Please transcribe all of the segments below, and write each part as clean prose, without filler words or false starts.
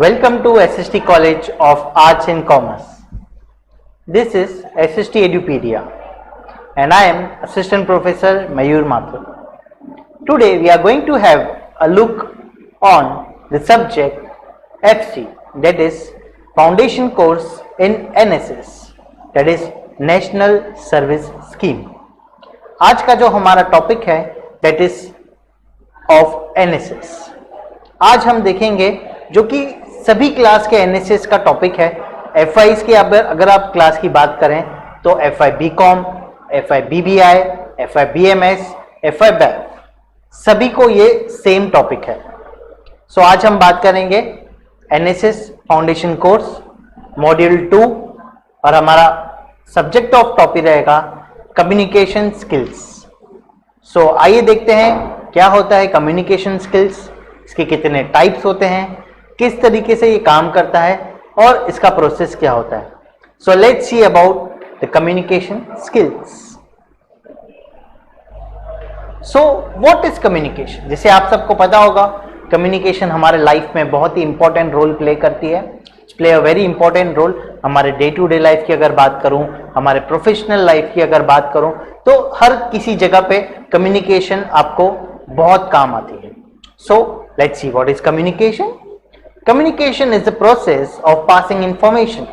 Welcome to SST College of Arts and Commerce. This is SST Edupedia and I am Assistant Professor Mayur Mathur. Today we are going to have a look on the subject FC, that is Foundation Course in NSS, that is National Service Scheme. आज का जो हमारा topic है that is of NSS. आज हम देखेंगे जो कि सभी क्लास के एनएसएस का टॉपिक है। एफआईज के अगर आप क्लास की बात करें तो FY BCom, FY BBI, FY BMS, FY BAF, सभी को ये सेम टॉपिक है। सो आज हम बात करेंगे एनएसएस फाउंडेशन कोर्स मॉड्यूल 2 और हमारा सब्जेक्ट ऑफ टॉपिक रहेगा कम्युनिकेशन स्किल्स। सो आइए देखते हैं क्या होता है कम्युनिकेशन स्किल्स, इसके कितने टाइप्स होते हैं, किस तरीके से ये काम करता है और इसका प्रोसेस क्या होता है। So let's see about the communication skills. So what is communication? जैसे आप सबको पता होगा कम्युनिकेशन हमारे लाइफ में बहुत ही इंपॉर्टेंट रोल प्ले करती है, play a very important role. हमारे डे टू डे लाइफ की अगर बात करूं, हमारे प्रोफेशनल लाइफ की अगर बात करूं, तो हर किसी जगह पे कम्युनिकेशन आपको बहुत काम आती है। So let's see what is communication. Communication is the process of passing information,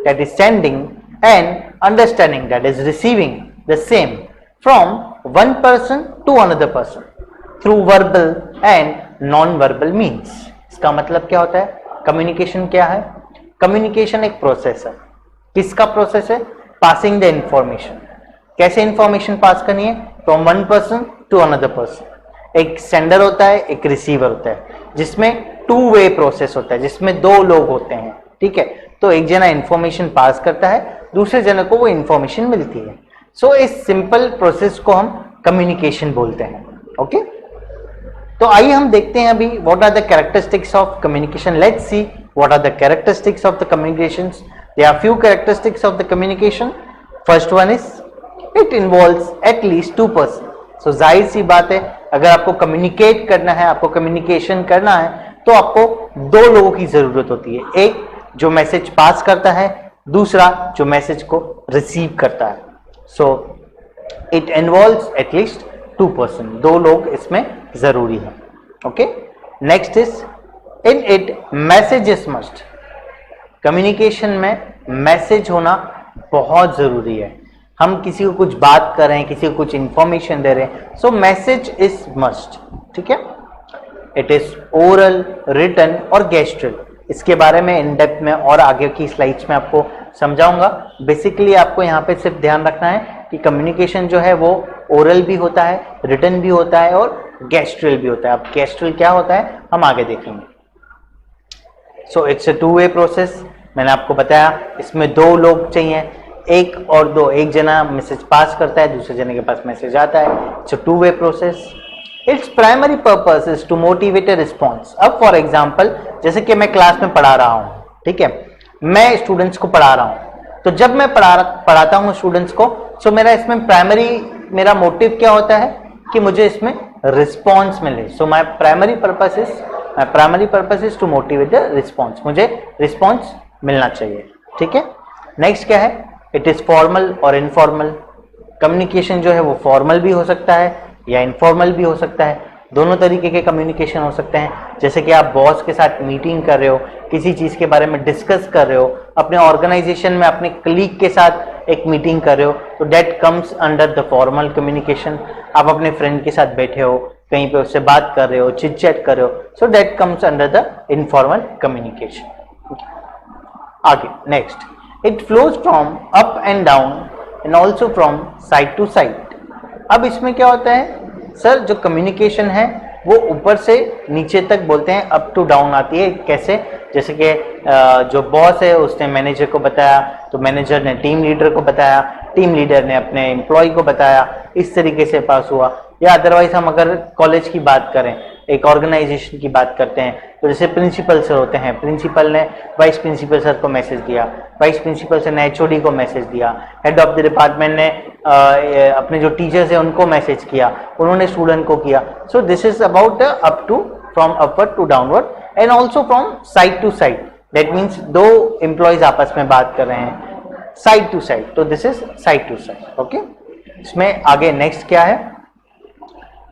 that is sending, and understanding, that is receiving the same from one person to another person through verbal and non-verbal means. इसका मतलब क्या होता है? Communication क्या है? Communication एक process है। किसका प्रोसेस है? Passing the information. कैसे इंफॉर्मेशन पास करनी है? From one person to another person. एक सेंडर होता है, एक रिसीवर होता है, जिसमें टू वे प्रोसेस होता है, जिसमें दो लोग होते हैं। ठीक है, तो एक जना इंफॉर्मेशन पास करता है, दूसरे जने को वो इंफॉर्मेशन मिलती है। सो इस सिंपल प्रोसेस को हम कम्युनिकेशन बोलते हैं। ओके, तो आइए हम देखते हैं अभी what are the characteristics of communication. Let's see what are the characteristics of the communications. There are few characteristics of the communication. First one is it involves at least two person. So जाहिर सी बात है, अगर आपको communicate करना है, आपको communication करना है, तो आपको दो लोगों की जरूरत होती है। एक जो मैसेज पास करता है, दूसरा जो मैसेज को रिसीव करता है। So it involves at least to person, दो लोग इसमें जरूरी है। Okay, next is in it messages must. Communication में मैसेज होना बहुत जरूरी है। हम किसी को कुछ बात कर रहे हैं, किसी को कुछ इंफॉर्मेशन दे रहे हैं, सो मैसेज इज मस्ट। ठीक है, इट इज ओरल, रिटन और गेस्ट्रल। इसके बारे में इन डेप्थ में और आगे की स्लाइड्स में आपको समझाऊंगा। बेसिकली आपको यहाँ पे सिर्फ ध्यान रखना है कि कम्युनिकेशन जो है वो ओरल भी होता है, रिटन भी होता है और गेस्ट्रल भी होता है। अब गेस्ट्रल क्या होता है हम आगे देखेंगे। So it's a two way process. मैंने आपको बताया इसमें दो लोग चाहिए, एक और दो, एक जना मैसेज पास करता है, दूसरे जने के पास मैसेज आता है। It's a two way process. Its primary purpose is to motivate a response. अब फॉर एग्जाम्पल जैसे कि मैं क्लास में पढ़ा रहा हूँ, ठीक है, मैं स्टूडेंट्स को पढ़ा रहा हूँ, तो जब मैं पढ़ाता हूँ स्टूडेंट्स को, सो मेरा इसमें मेरा मोटिव क्या होता है कि मुझे इसमें रिस्पॉन्स मिले। So my primary purpose is to motivate the response. मुझे रिस्पॉन्स मिलना चाहिए। ठीक है, नेक्स्ट क्या है? इट इज फॉर्मल और इनफॉर्मल। कम्युनिकेशन जो है वो फॉर्मल भी हो सकता है या इनफॉर्मल भी हो सकता है। दोनों तरीके के कम्युनिकेशन हो सकते हैं। जैसे कि आप बॉस के साथ मीटिंग कर रहे हो, किसी चीज़ के बारे में डिस्कस कर रहे हो, अपने ऑर्गेनाइजेशन में अपने कलीग के साथ एक मीटिंग कर रहे हो, तो date comes under the formal communication. आप अपने फ्रेंड के साथ बैठे हो, कहीं पे उससे बात कर रहे हो, चिट चैट कर रहे हो, so that comes under the informal communication. आगे next, it flows from up and down and also from side to side. अब इसमें क्या होता है सर, जो कम्युनिकेशन है वो ऊपर से नीचे तक बोलते हैं, अप टू डाउन आती है। कैसे? जैसे कि जो बॉस है उसने मैनेजर को बताया, तो मैनेजर ने टीम लीडर को बताया, टीम लीडर ने अपने एम्प्लॉय को बताया, इस तरीके से पास हुआ। या अदरवाइज हम अगर कॉलेज की बात करें, एक ऑर्गेनाइजेशन की बात करते हैं, तो जैसे प्रिंसिपल सर होते हैं, प्रिंसिपल ने वाइस प्रिंसिपल सर को मैसेज दिया, वाइस प्रिंसिपल सर ने एचओडी को मैसेज दिया, हेड ऑफ द डिपार्टमेंट ने अपने जो टीचर्स हैं उनको मैसेज किया, उन्होंने स्टूडेंट को किया। So this is about the up to, from upward to downward and also from side to side, that means दो एम्प्लॉयज आपस में बात कर रहे हैं साइड टू साइड, तो this is side to side. Okay, इसमें आगे नेक्स्ट क्या है,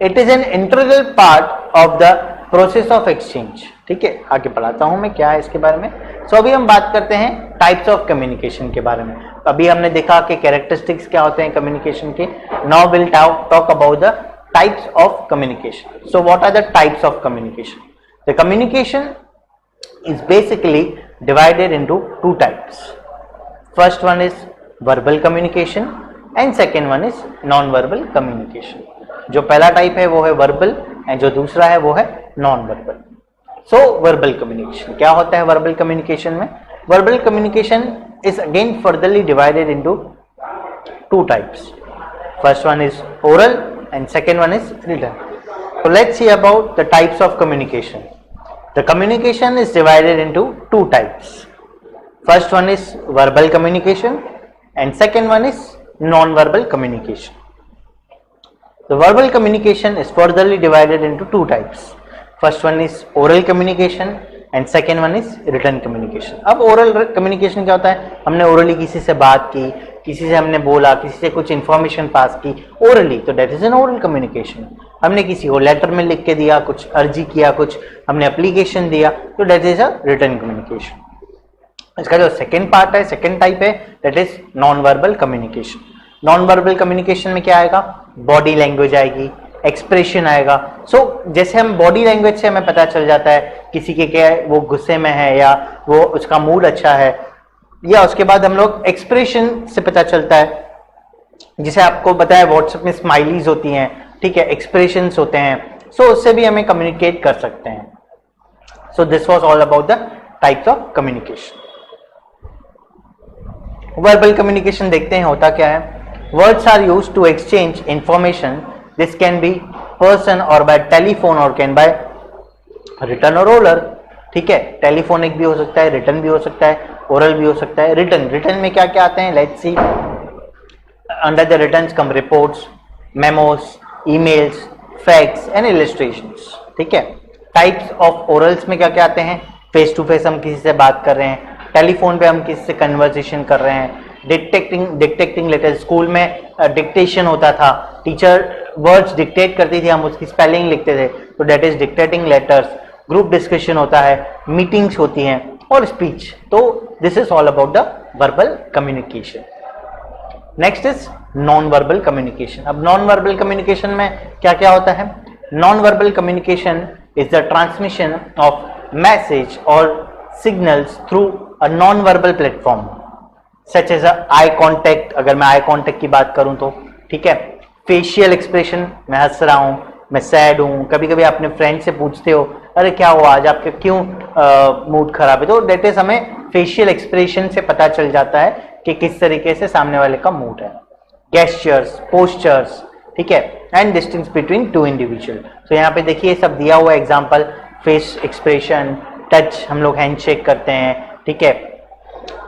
it is an integral part of the process of exchange. ठीक है, आगे बढ़ाता हूं मैं क्या है इसके बारे में। सो अभी हम बात करते हैं टाइप्स ऑफ कम्युनिकेशन के बारे में। अभी हमने देखा कि कैरेक्टरिस्टिक्स क्या होते हैं कम्युनिकेशन के। Now will talk about the types of communication. So what are the types of communication? The communication is basically divided into two types. First one is verbal communication and second one is non-verbal communication. जो पहला type है वो है verbal and जो दूसरा है वो है non-verbal. So verbal communication क्या होता है verbal communication में? Verbal communication is again furtherly divided into two types. First one is oral and second one is written. So let's see about the types of communication. The communication is divided into two types. First one is verbal communication and second one is non-verbal communication. The verbal communication is furtherly divided into two types. First one is oral communication and second one is written communication. अब oral communication क्या होता है? हमने orally किसी से बात की, किसी से हमने बोला, किसी से कुछ information पास की orally, तो that is an oral communication. हमने किसी को लेटर में लिख के दिया, कुछ अर्जी किया, कुछ हमने एप्लीकेशन दिया, तो that is a written communication. इसका जो सेकंड पार्ट है, सेकंड टाइप है, that is non verbal communication. Non verbal communication में क्या आएगा? बॉडी लैंग्वेज आएगी, एक्सप्रेशन आएगा। सो जैसे हम बॉडी लैंग्वेज से हमें पता चल जाता है किसी के क्या है, वो गुस्से में है या वो उसका मूड अच्छा है, या उसके बाद हम लोग एक्सप्रेशन से पता चलता है, जिसे आपको बताया व्हाट्सएप में स्माइलीज होती हैं, ठीक है, एक्सप्रेशंस होते हैं, सो उससे भी हमें कम्युनिकेट कर सकते हैं। So this was all about the types of communication. Verbal communication देखते हैं होता क्या है। Words are used to exchange information, this can be person or by telephone or can by written or oral. ठीक है, टेलीफोनिक भी हो सकता है, रिटन भी हो सकता है, ओरल भी हो सकता है। रिटन में क्या क्या आते हैं, let's see. Under the returns come reports, memos, emails, facts and illustrations. ठीक है, टाइप्स ऑफ ओरल्स में क्या क्या आते हैं? फेस टू फेस हम किसी से बात कर रहे हैं, टेलीफोन पे हम किसी से कन्वर्सेशन कर रहे हैं, डिक्टेटिंग लेटर्स। स्कूल में डिक्टेशन होता था, टीचर वर्ड्स डिक्टेट करती थी, हम उसकी स्पेलिंग लिखते थे, तो that is dictating letters. Group discussion होता है, मीटिंग्स होती हैं और स्पीच। तो this is all about the verbal communication. Next is non verbal communication. अब नॉन वर्बल कम्युनिकेशन में क्या क्या होता है? Non verbal communication is the transmission of message और signals through a non verbal platform such as eye contact. अगर मैं eye contact की बात करूं तो ठीक है, फेशियल एक्सप्रेशन, मैं हंस रहा हूं, मैं सैड हूं, कभी कभी अपने फ्रेंड से पूछते हो अरे क्या हुआ आज, आपके क्यों मूड खराब है, तो डेट इज हमें फेशियल एक्सप्रेशन से पता चल जाता है कि किस तरीके से सामने वाले का मूड है। गेस्चर्स, पोस्चर्स, ठीक है, and distance between two individual. तो यहाँ पे देखिए सब दिया हुआ एग्जांपल, फेस एक्सप्रेशन, टच, हम लोग हैंडशेक करते हैं, ठीक है,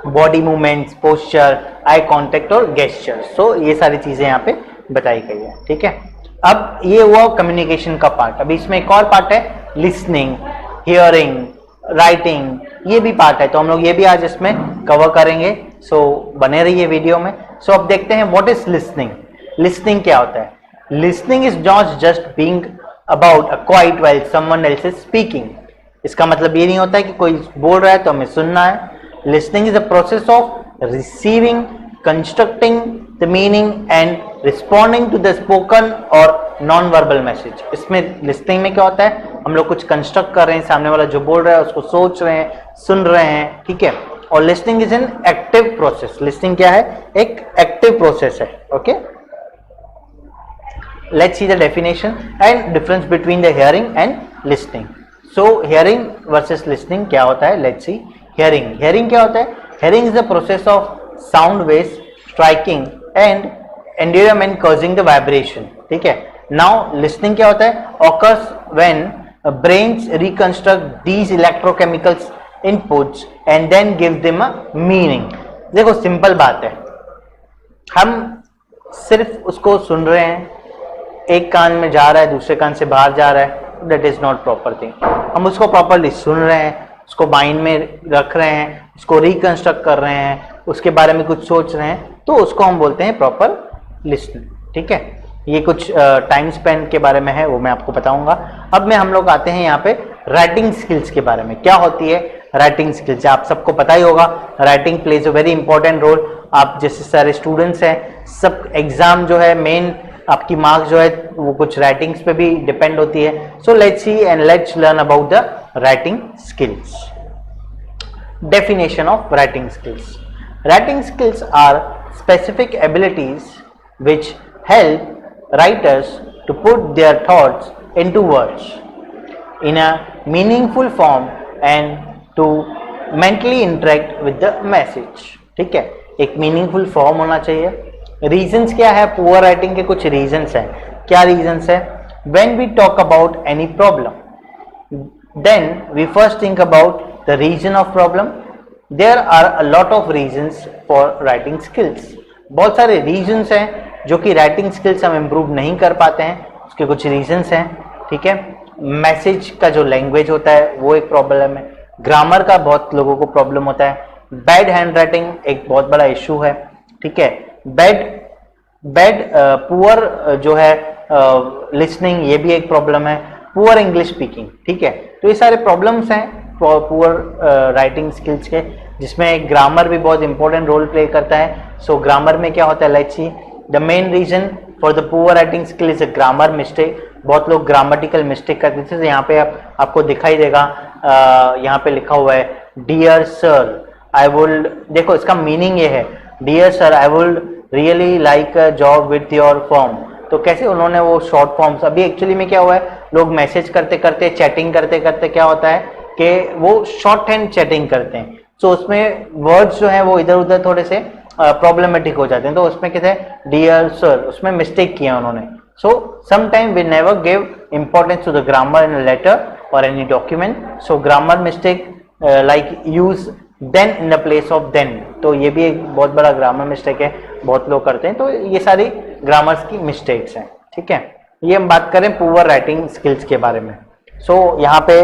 body movements, posture, eye contact और गेस्चर। सो ये सारी चीजें यहाँ पे बताई गई है। ठीक है, अब ये हुआ कम्युनिकेशन का पार्ट। अभी इसमें एक और पार्ट है, लिसनिंग, हियरिंग, राइटिंग, ये भी पार्ट है, तो हम लोग ये भी आज इसमें कवर करेंगे। सो बने रहिए वीडियो में। सो अब देखते हैं व्हाट इज लिसनिंग। लिसनिंग क्या होता है? Listening is not just being about a quite while someone else is speaking. इसका मतलब ये नहीं होता है कि कोई बोल रहा है तो हमें सुनना है। Listening is a process of receiving, constructing the meaning and responding to the spoken or non verbal message. इसमें लिसनिंग में क्या होता है, हम लोग कुछ कंस्ट्रक्ट कर रहे हैं, सामने वाला जो बोल रहा है उसको सोच रहे हैं, सुन रहे हैं, ठीक है। और listening is an active process. Listening क्या है? एक एक्टिव प्रोसेस है। Okay, let's see the definition and difference between the hearing and listening. So hearing versus listening क्या होता है? Let's C. हियरिंग, हियरिंग क्या होता है? Hearing is the process of sound waves striking and endurement causing the vibration. ठीक है। Now listening क्या होता है? Occurs when brains reconstruct these electrochemicals inputs and then give them a meaning. देखो simple बात है, हम सिर्फ उसको सुन रहे हैं, एक कान में जा रहा है दूसरे कान से बाहर जा रहा है, that is not proper thing. हम उसको प्रॉपरली सुन रहे हैं, उसको माइंड में रख रहे हैं, उसको रिकंस्ट्रक्ट कर रहे हैं, उसके बारे में कुछ सोच रहे हैं, तो उसको हम बोलते हैं प्रॉपर लिसनिंग। ठीक है, ये कुछ टाइम स्पेंड के बारे में है, वो मैं आपको बताऊंगा। अब में हम लोग आते हैं यहाँ पे राइटिंग स्किल्स के बारे में। क्या होती है राइटिंग स्किल्स? आप सबको पता ही होगा, writing plays a very important role. आप जैसे सारे स्टूडेंट्स हैं, सब एग्जाम जो है मेन आपकी मार्क्स जो है वो कुछ राइटिंग्स पे भी डिपेंड होती है। So let's see and let's learn about the writing skills. Definition of writing skills. Writing skills are specific abilities which help writers to put their thoughts into words in a meaningful form and to mentally interact with the message. ठीक है, एक meaningful form होना चाहिए। Reasons क्या है? Poor writing के कुछ reasons हैं। क्या रीजंस है? When we talk about any problem, then we first think about the reason of problem. There are a lot of reasons for writing skills. बहुत सारे reasons हैं जो कि writing skills हम improve नहीं कर पाते हैं, उसके कुछ reasons हैं। ठीक है, मैसेज का जो लैंग्वेज होता है वो एक प्रॉब्लम है, ग्रामर का बहुत लोगों को प्रॉब्लम होता है, बैड हैंड राइटिंग एक बहुत बड़ा इशू है। ठीक है, पुअर जो है लिसनिंग ये भी एक प्रॉब्लम है, पुअर इंग्लिश स्पीकिंग। ठीक है, तो ये सारे प्रॉब्लम्स हैं पुअर राइटिंग स्किल्स के, जिसमें ग्रामर भी बहुत इंपॉर्टेंट रोल प्ले करता है। सो ग्रामर में क्या होता है? Let's see, the main reason for the poor writing skill is a grammar mistake. बहुत लोग ग्रामेटिकल मिस्टेक करते थे। यहाँ पे आपको दिखाई देगा, यहाँ पे लिखा हुआ है डियर सर आई वुड, देखो इसका मीनिंग ये है, dear sir I would really like a job with your firm. तो कैसे उन्होंने वो शॉर्ट फॉर्म्स, अभी एक्चुअली में क्या हुआ है, लोग मैसेज करते करते चैटिंग करते करते क्या होता है कि वो शॉर्ट हैंड चैटिंग करते हैं। सो उसमें वर्ड्स जो है वो इधर उधर थोड़े से प्रॉब्लमेटिक हो जाते हैं। तो उसमें कहते हैं डियर सर, उसमें मिस्टेक किया उन्होंने। So sometime we never give importance to the grammar in a letter और any document. So grammar mistake like use then in the place of then, तो ये भी एक बहुत बड़ा ग्रामर मिस्टेक है, बहुत लोग करते हैं। तो ये सारी ग्रामर्स की मिस्टेक्स हैं। ठीक है, ये हम बात करें पुअर राइटिंग स्किल्स के बारे में। सो यहाँ पे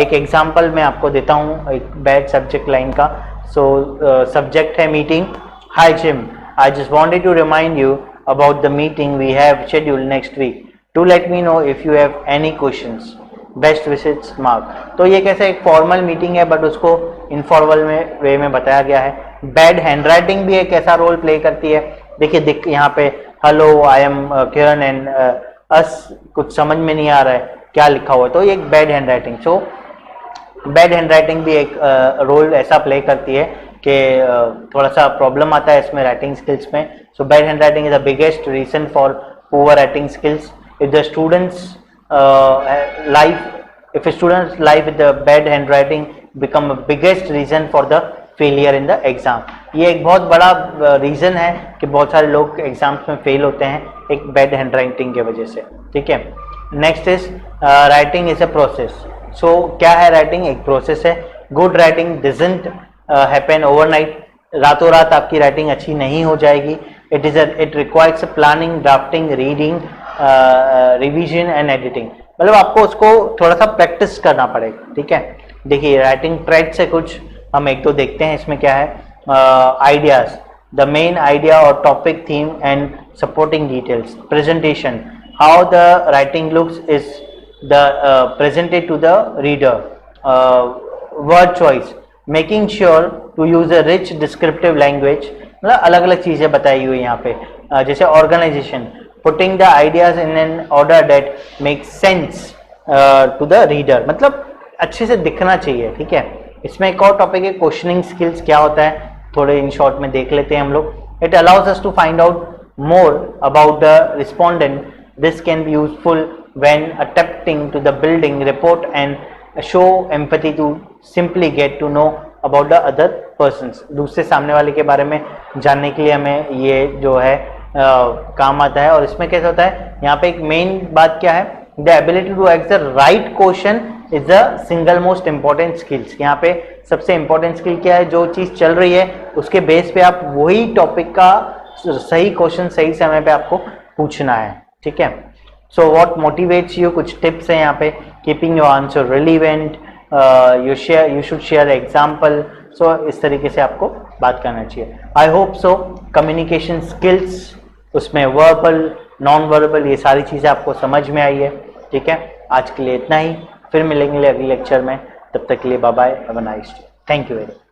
एक एग्जांपल मैं आपको देता हूँ एक बैड सब्जेक्ट लाइन का। सो सब्जेक्ट है meeting. Hi Jim, I just wanted to remind you about the meeting we have scheduled next week to let me know if you have any questions, best wishes Mark. तो ये कैसे एक formal meeting है but उसको informal में way में बताया गया है। बैड हैंडराइटिंग भी एक ऐसा रोल प्ले करती है। देखिए यहाँ पे hello I am Kiran and us, कुछ समझ में नहीं आ रहा है क्या लिखा हुआ है, तो ये एक बैड हैंडराइटिंग। सो बैड हैंडराइटिंग भी एक रोल ऐसा प्ले करती है कि थोड़ा सा प्रॉब्लम आता है इसमें राइटिंग स्किल्स में। So bad handwriting is the biggest reason for poor writing skills. If the students if a student's life with the bad handwriting become a biggest reason for the failure in the exam. ये एक बहुत बड़ा reason है कि बहुत सारे लोग exams में फेल होते हैं एक बैड हैंडराइटिंग की वजह से। ठीक है, next is writing is a process. So क्या है राइटिंग? एक प्रोसेस है। Good writing doesn't happen overnight, रातों रात आपकी राइटिंग अच्छी नहीं हो जाएगी। It requires planning, drafting, reading, revision and editing. मतलब आपको उसको थोड़ा सा प्रैक्टिस करना पड़ेगा। ठीक है, देखिए राइटिंग ट्रेड से कुछ हम एक तो देखते हैं। इसमें क्या है? Ideas, the main idea or topic, theme and supporting details, presentation, how the writing looks is the presented to the reader, word choice, making sure to use a rich descriptive language. मतलब अलग अलग चीजें बताई हुई यहाँ पे, जैसे organisation, putting the ideas in an order that makes sense to the reader, मतलब अच्छे से दिखना चाहिए। ठीक है, इसमें एक और टॉपिक है क्वेश्चनिंग स्किल्स। क्या होता है थोड़े इन शॉर्ट में देख लेते हैं हम लोग। It allows us to find out more about the respondent. This can be useful when attempting to the building rapport and show empathy to simply get to know about the other persons. दूसरे सामने वाले के बारे में जानने के लिए हमें ये जो है काम आता है। और इसमें कैसे होता है, यहाँ पे एक मेन बात क्या है, the ability to ask the right question is the single most important skills. यहाँ पे सबसे इंपॉर्टेंट स्किल क्या है? जो चीज चल रही है उसके बेस पे आप वही टॉपिक का सही क्वेश्चन सही समय पे आपको पूछना है। ठीक है, सो व्हाट मोटिवेट्स यू, कुछ टिप्स हैं यहाँ पे. Keeping your answer relevant, you should share example. So इस तरीके से आपको बात करना चाहिए. I hope so communication skills, उसमें वर्बल, नॉन वर्बल, ये सारी चीज़ें आपको समझ में आई है. ठीक है, आज के लिए इतना ही. फिर मिलेंगे अगले लेक्चर में. तब तक के लिए bye bye. Have a nice day. Thank you very much.